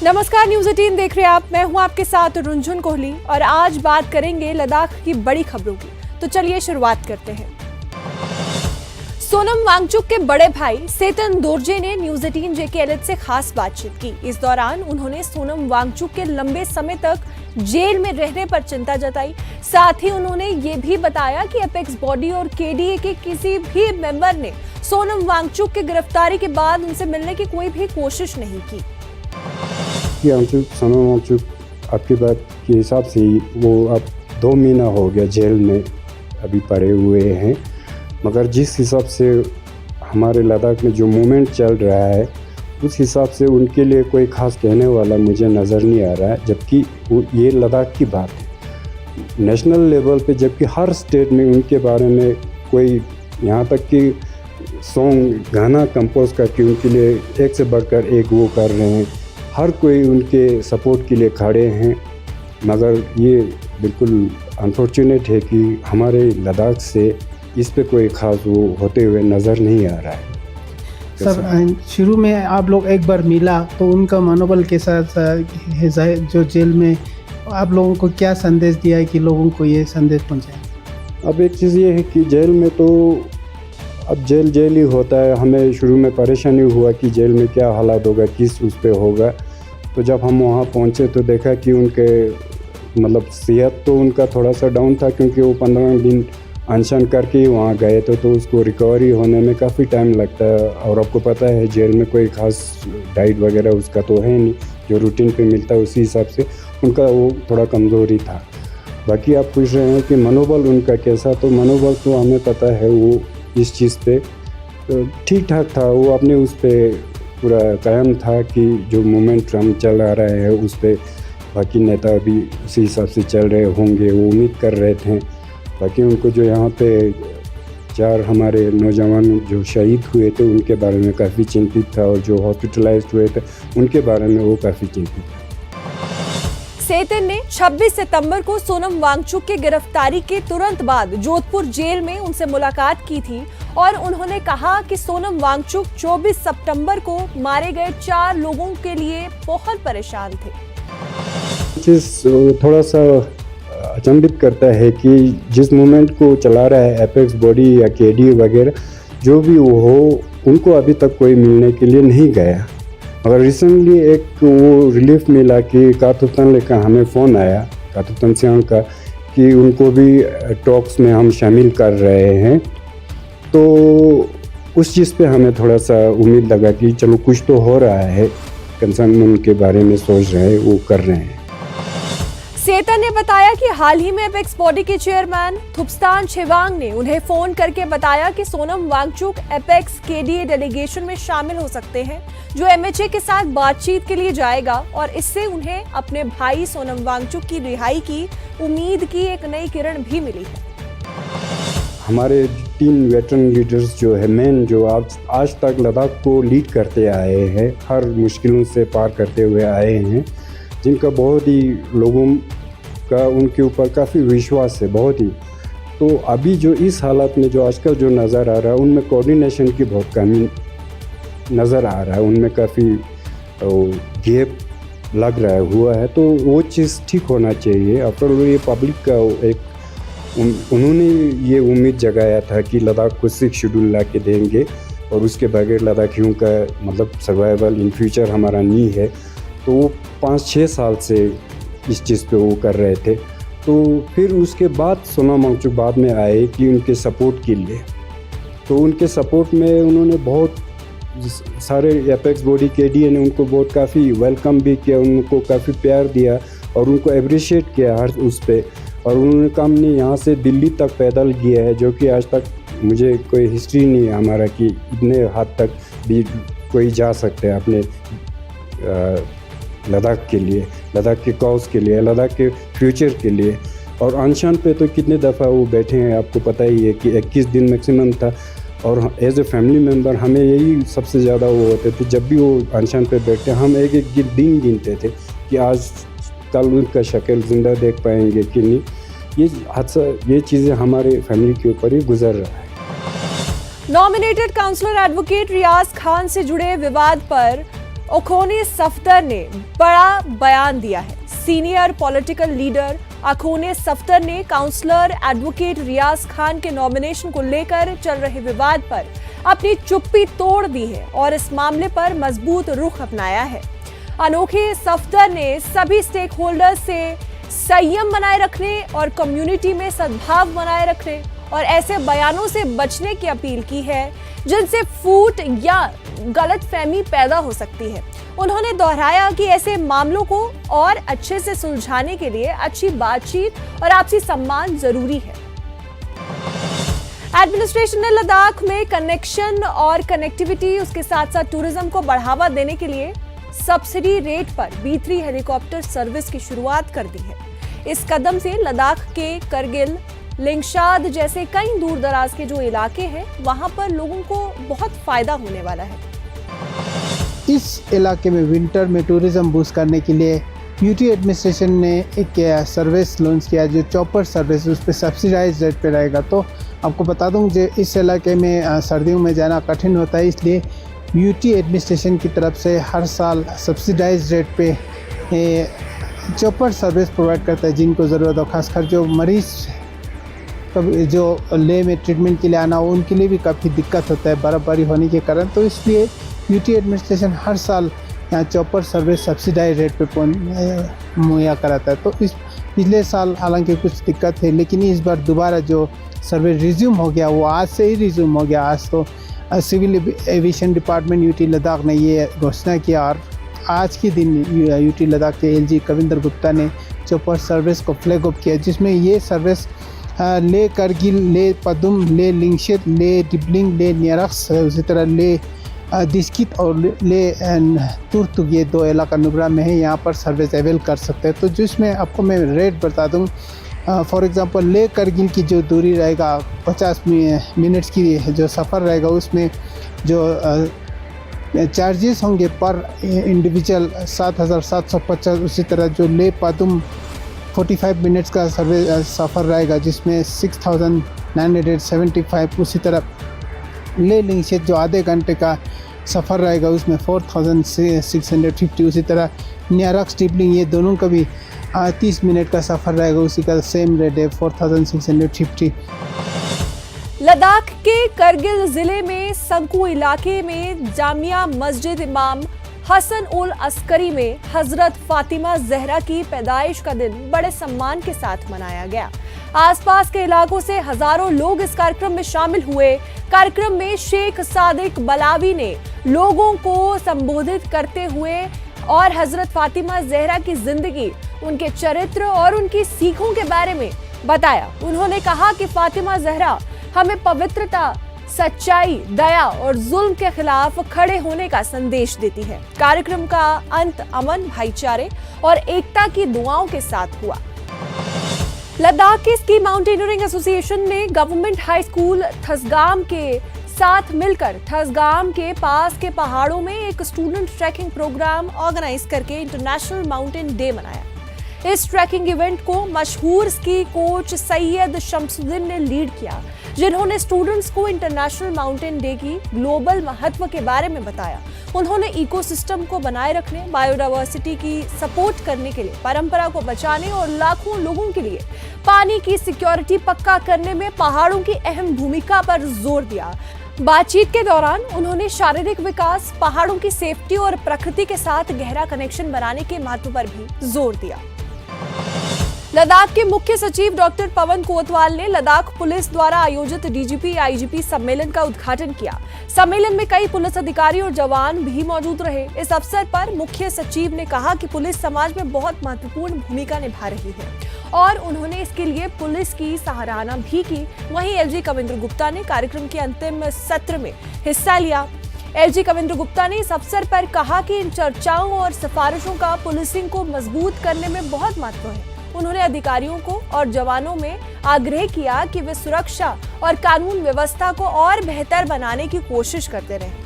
नमस्कार, न्यूज़ 18 देख रहे हैं आप। मैं हूं आपके साथ रुंझुन कोहली और आज बात करेंगे लद्दाख की बड़ी खबरों की। तो चलिए शुरुआत करते हैं। सोनम वांगचुक के बड़े भाई सेतन दोरजे ने न्यूज़ 18 JKLH से खास बातचीत की। इस दौरान उन्होंने सोनम वांगचुक के लंबे समय तक जेल में रहने पर चिंता जताई। साथ ही उन्होंने ये भी बताया कि एपेक्स बॉडी और KDA के किसी भी मेंबर ने सोनम वांगचुक की गिरफ्तारी के बाद उनसे मिलने की कोई भी कोशिश नहीं की। सोनम वांगचुक आपकी बात के हिसाब से वो अब 2 महीना हो गया जेल में अभी पड़े हुए हैं, मगर जिस हिसाब से हमारे लद्दाख में जो मूवमेंट चल रहा है उस हिसाब से उनके लिए कोई ख़ास कहने वाला मुझे नज़र नहीं आ रहा है। जबकि ये लद्दाख की बात है नेशनल लेवल पे, जबकि हर स्टेट में उनके बारे में कोई यहाँ तक कि सॉन्ग गाना कंपोज करके उनके लिए एक से बढ़कर एक वो कर रहे हैं। हर कोई उनके सपोर्ट के लिए खड़े हैं, मगर ये बिल्कुल अनफॉर्चुनेट है कि हमारे लद्दाख से इस पे कोई ख़ास वो होते हुए नज़र नहीं आ रहा है। सर, शुरू में आप लोग एक बार मिला तो उनका मनोबल के साथ है जो जेल में आप लोगों को क्या संदेश दिया है कि लोगों को ये संदेश पहुंचाए? अब एक चीज़ ये है कि जेल में तो अब जेल ही होता है। हमें शुरू में परेशानी हुआ कि जेल में क्या हालात होगा, किस उस पे होगा। तो जब हम वहाँ पहुँचे तो देखा कि उनके मतलब सेहत तो उनका थोड़ा सा डाउन था, क्योंकि वो 15 दिन अनशन करके ही वहाँ गए थे, तो उसको रिकवरी होने में काफ़ी टाइम लगता है। और आपको पता है जेल में कोई ख़ास डाइट वगैरह उसका तो है नहीं, जो रूटीन पे मिलता है उसी हिसाब से उनका वो थोड़ा कमज़ोरी था। बाकी आप पूछ रहे हैं कि मनोबल उनका कैसा, तो मनोबल तो हमें पता है वो इस चीज़ पे ठीक ठाक था। वो अपने उस पर पूरा कायम था कि जो मूवमेंट हम चल आ रहे हैं उस पर बाकी नेता भी उसी हिसाब से चल रहे होंगे, वो उम्मीद कर रहे थे। बाकी उनको जो यहाँ पे 4 हमारे नौजवान जो शहीद हुए थे उनके बारे में काफ़ी चिंतित था, और जो हॉस्पिटलाइज्ड हुए थे उनके बारे में वो काफ़ी चिंतित था। सेतन ने 26 सितंबर को सोनम वांगचुक की गिरफ्तारी के तुरंत बाद जोधपुर जेल में उनसे मुलाकात की थी और उन्होंने कहा कि सोनम वांगचुक 24 सितंबर को मारे गए 4 लोगों के लिए बहुत परेशान थे। थोड़ा सा अचंभित करता है कि जिस मूवमेंट को चला रहा है एपेक्स बॉडी या KDA वगैरह जो भी वो हो, उनको अभी तक कोई मिलने के लिए नहीं गया। मगर रिसेंटली एक वो रिलीफ मिला कि कातुतन का हमें फ़ोन आया कातुतन सिंह का कि उनको भी टॉक्स में हम शामिल कर रहे हैं। तो उस चीज़ पे हमें थोड़ा सा उम्मीद लगा कि चलो कुछ तो हो रहा है, कंसर्न उनके बारे में सोच रहे हैं, वो कर रहे हैं। सेतन ने बताया कि हाल ही में एपेक्स बॉडी के चेयरमैन थुप्स्तान छेवांग ने उन्हें फोन करके बताया कि Sonam Wangchuk apex KDA delegation में शामिल हो सकते हैं, जो MHA के साथ बातचीत के लिए जाएगा और इससे उन्हें अपने भाई सोनम वांगचुक की रिहाई की उम्मीद की एक नई किरण भी मिली है। हमारे 3 वेटरन लीडर्स जो है मेन, जो आज तक लद्दाख को लीड करते आए हैं, हर मुश्किलों से पार करते हुए आए हैं, जिनका बहुत ही लोगों का उनके ऊपर काफ़ी विश्वास है बहुत ही। तो अभी जो इस हालत में जो आजकल जो नज़र आ रहा है उनमें कोऑर्डिनेशन की बहुत कमी नज़र आ रहा है, उनमें काफ़ी गैप लग रहा है हुआ है। तो वो चीज़ ठीक होना चाहिए। आफ्टर ऑल ये पब्लिक का एक उन्होंने ये उम्मीद जगाया था कि लद्दाख को 6 शेड्यूल ला के देंगे और उसके बगैर लद्दाखियों का मतलब सर्वाइवल इन फ्यूचर हमारा नहीं है। तो वो 5-6 साल से इस चीज़ पे वो कर रहे थे। तो फिर उसके बाद सोनम वांगचुक बाद में आए कि उनके सपोर्ट के लिए, तो उनके सपोर्ट में उन्होंने बहुत सारे एपेक्स बॉडी KDA ने उनको बहुत काफ़ी वेलकम भी किया, उनको काफ़ी प्यार दिया और उनको अप्रिशिएट किया हर उस पर। और उन्होंने काम नहीं यहाँ से दिल्ली तक पैदल किया है, जो कि आज तक मुझे कोई हिस्ट्री नहीं है हमारा कि इतने हद तक भी कोई जा सकते हैं अपने लद्दाख के लिए, लद्दाख के कॉज के लिए, लद्दाख के फ्यूचर के लिए। और अनशन पे तो कितने दफ़ा वो बैठे हैं, आपको पता ही है कि 21 दिन मैक्सिमम था। और एज ए फैमिली मेम्बर हमें यही सबसे ज़्यादा वो होते थे, जब भी वो अनशन पे बैठते हम एक दिन गिनते थे कि आज कल उनका शक्ल ज़िंदा देख पाएंगे कि नहीं। ये हादसा, ये चीज़ें हमारे फैमिली के ऊपर ही गुजर रहा है। नॉमिनेटेड काउंसलर एडवोकेट रियाज खान से जुड़े विवाद पर अखोने सफदर ने बड़ा बयान दिया है। सीनियर पॉलिटिकल लीडर अखोने सफदर ने काउंसलर एडवोकेट रियाज खान के नॉमिनेशन को लेकर चल रहे विवाद पर अपनी चुप्पी तोड़ दी है और इस मामले पर मजबूत रुख अपनाया है। अनोखे सफदर ने सभी स्टेक होल्डर्स से संयम बनाए रखने और कम्युनिटी में सद्भाव बनाए रखने और ऐसे बयानों से बचने की अपील की है जिनसे फूट या गलतफहमी पैदा हो सकती है। उन्होंने दोहराया कि ऐसे मामलों को और अच्छे से सुलझाने के लिए अच्छी बातचीत और आपसी सम्मान जरूरी है। एडमिनिस्ट्रेशन ने लद्दाख में कनेक्शन और कनेक्टिविटी उसके साथ साथ टूरिज्म को बढ़ावा देने के लिए सब्सिडी रेट पर B3 हेलीकॉप्टर सर्विस की शुरुआत कर दी है। इस कदम से लद्दाख के करगिल, लिंगशाद जैसे कई दूर दराज के जो इलाके हैं वहां पर लोगों को बहुत फायदा होने वाला है। इस इलाके में विंटर में टूरिज्म बूस्ट करने के लिए यूटी एडमिनिस्ट्रेशन ने एक सर्विस लॉन्च किया जो चॉपर सर्विस, उस पर सब्सिडाइज रेट पे रहेगा। तो आपको बता दूं जो इस इलाके में सर्दियों में जाना कठिन होता है, इसलिए यूटी एडमिनिस्ट्रेशन की तरफ से हर साल सब्सिडाइज रेट पे चॉपर सर्विस प्रोवाइड करता है जिनको ज़रूरत हो। खासकर जो मरीज़ जो लेह में ट्रीटमेंट के लिए आना हो उनके लिए भी काफ़ी दिक्कत होता है बर्फ़बारी होने के कारण। तो इसलिए यूटी एडमिनिस्ट्रेशन हर साल यहाँ चॉपर सर्विस सब्सिडाइज रेट पे मुहैया कराता है। तो इस पिछले साल हालांकि कुछ दिक्कत है, लेकिन इस बार दोबारा जो सर्विस रिज्यूम हो गया वो आज से ही रिज्यूम हो गया। आज तो civil aviation department UT Ladakh ने ये घोषणा किया और आज के दिन यूटी लद्दाख के LG कविंदर गुप्ता ने चॉपर सर्विस को फ्लैग ऑफ किया, जिसमें ये सर्विस ले करगिल, ले पदुम, ले लिंगशित, ले डिबलिंग, ले नियरक्स, उसी तरह ले दिस्कित और ले तुर्तुग, ये 2 इलाका नुब्रा में है, यहाँ पर सर्विस अवेल कर सकते हैं। तो जिसमें आपको मैं रेट बता दूँ, फॉर एग्ज़ाम्पल ले करगिल की जो दूरी रहेगा 50 मिनट्स की जो सफ़र रहेगा उसमें जो चार्जेस होंगे पर इंडिविजुअल 7,750। उसी तरह जो ले पदुम 45 मिनट्स का सफ़र रहेगा जिसमें 6,975। उसी तरह ले लिंगशित जो आधे घंटे का सफ़र रहेगा उसमें 4,650। उसी तरह नियरक्स डिबलिंग ये दोनों का भी 30 मिनट का सफ़र रहेगा, उसी का सेम रेट है 4,650। लद्दाख के करगिल जिले में संकू इलाके में जामिया मस्जिद इमाम हसन उल अस्करी में हजरत फातिमा जहरा की पैदाइश का दिन बड़े सम्मान के साथ मनाया गया। आसपास के इलाकों से हजारों लोग इस कार्यक्रम में शामिल हुए। कार्यक्रम में शेख सादिक बलावी ने लोगों को संबोधित करते हुए और हजरत फातिमा जहरा की जिंदगी, उनके चरित्र और उनकी सीखों के बारे में बताया। उन्होंने कहा कि फातिमा जहरा हमें पवित्रता, सच्चाई, दया और जुल्म के खिलाफ खड़े होने का संदेश देती है। कार्यक्रम का अंत अमन, भाईचारे और एकता की दुआओं के साथ हुआ। लद्दाख के स्की माउंटेनियरिंग एसोसिएशन ने गवर्नमेंट हाई स्कूल थसगाम के साथ मिलकर थसगाम के पास के पहाड़ों में एक स्टूडेंट ट्रैकिंग प्रोग्राम ऑर्गेनाइज करके इंटरनेशनल माउंटेन डे मनाया। इस ट्रैकिंग इवेंट को मशहूर स्की कोच सैयद शमसुद्दीन ने लीड किया, जिन्होंने स्टूडेंट्स को इंटरनेशनल माउंटेन डे की ग्लोबल महत्व के बारे में बताया। उन्होंने इकोसिस्टम को बनाए रखने, बायोडायवर्सिटी की सपोर्ट करने के लिए, परंपरा को बचाने और लाखों लोगों के लिए पानी की सिक्योरिटी पक्का करने में पहाड़ों की अहम भूमिका पर जोर दिया। बातचीत के दौरान उन्होंने शारीरिक विकास, पहाड़ों की सेफ्टी और प्रकृति के साथ गहरा कनेक्शन बनाने के महत्व पर भी जोर दिया। लद्दाख के मुख्य सचिव डॉक्टर पवन कोतवाल ने लद्दाख पुलिस द्वारा आयोजित डीजीपी आईजीपी सम्मेलन का उद्घाटन किया। सम्मेलन में कई पुलिस अधिकारी और जवान भी मौजूद रहे। इस अवसर पर मुख्य सचिव ने कहा कि पुलिस समाज में बहुत महत्वपूर्ण भूमिका निभा रही है और उन्होंने इसके लिए पुलिस की सराहना भी की। वहीं LG कविंद्र गुप्ता ने कार्यक्रम के अंतिम सत्र में हिस्सा लिया। LG कविंद्र गुप्ता ने इस अवसर पर कहा कि इन चर्चाओं और सिफारिशों का पुलिसिंग को मजबूत करने में बहुत महत्व है। उन्होंने अधिकारियों को और जवानों में आग्रह किया कि वे सुरक्षा और कानून व्यवस्था को और बेहतर बनाने की कोशिश करते रहें।